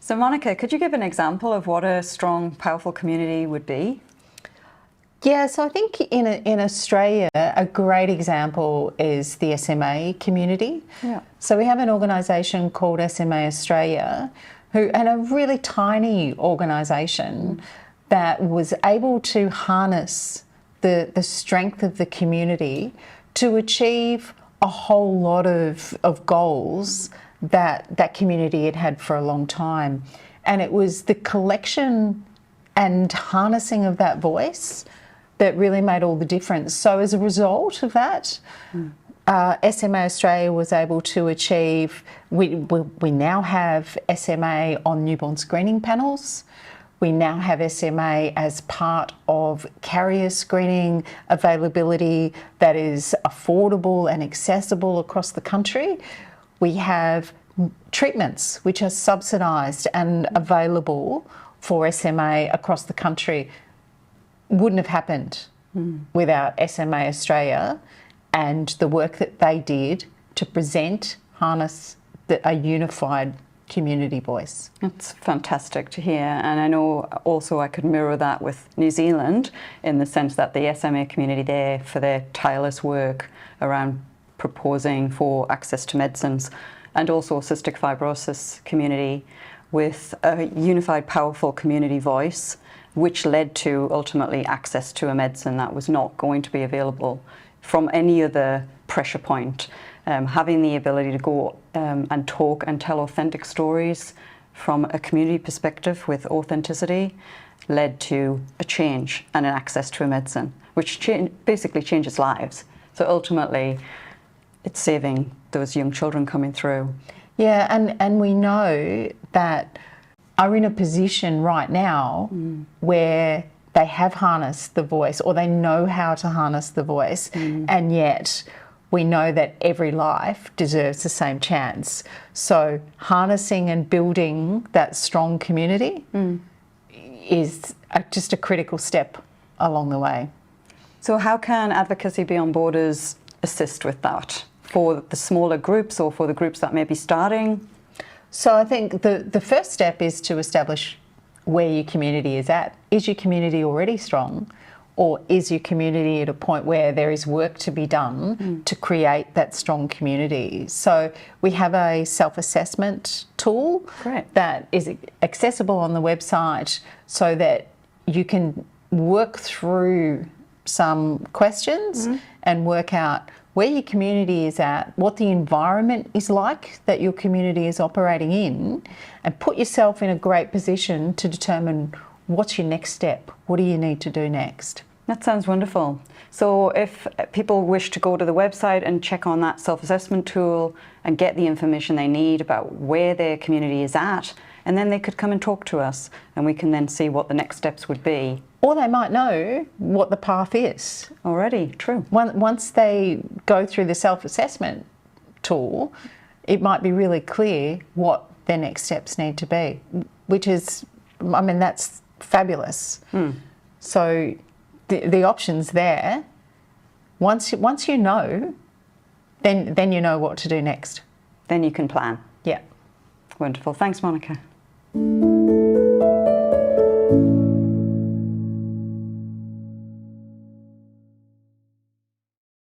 So Monica, could you give an example of what a strong, powerful community would be? Yeah, so I think in Australia, a great example is the SMA community. Yeah. So we have an organisation called SMA Australia, and a really tiny organisation that was able to harness the strength of the community to achieve a whole lot of goals that community had had for a long time. And it was the collection and harnessing of that voice that really made all the difference. So as a result of that, SMA Australia was able to achieve, we now have SMA on newborn screening panels. We now have SMA as part of carrier screening availability that is affordable and accessible across the country. We have treatments which are subsidised and available for SMA across the country. Wouldn't have happened without SMA Australia and the work that they did to harness a unified community voice. That's fantastic to hear, and I know also I could mirror that with New Zealand in the sense that the SMA community there, for their tireless work around proposing for access to medicines, and also cystic fibrosis community with a unified, powerful community voice, which led to ultimately access to a medicine that was not going to be available from any other pressure point. Having the ability to go and talk and tell authentic stories from a community perspective with authenticity led to a change and an access to a medicine, which basically changes lives. So ultimately, it's saving those young children coming through. Yeah, and we know that are in a position right now where they have harnessed the voice, or they know how to harness the voice, and yet we know that every life deserves the same chance. So harnessing and building that strong community is just a critical step along the way. So how can Advocacy Beyond Borders assist with that for the smaller groups or for the groups that may be starting? So I think the first step is to establish where your community is at. Is your community already strong, or is your community at a point where there is work to be done to create that strong community? So we have a self-assessment tool that is accessible on the website so that you can work through some questions and work out where your community is at, what the environment is like that your community is operating in, and put yourself in a great position to determine what's your next step. What do you need to do next? That sounds wonderful. So if people wish to go to the website and check on that self-assessment tool and get the information they need about where their community is at, and then they could come and talk to us and we can then see what the next steps would be. Or they might know what the path is. Already, true. Once they go through the self-assessment tool, it might be really clear what their next steps need to be, which is, I mean, that's fabulous. So the option's there. Once you know, then you know what to do next. Then you can plan. Yeah. Wonderful. Thanks, Monica.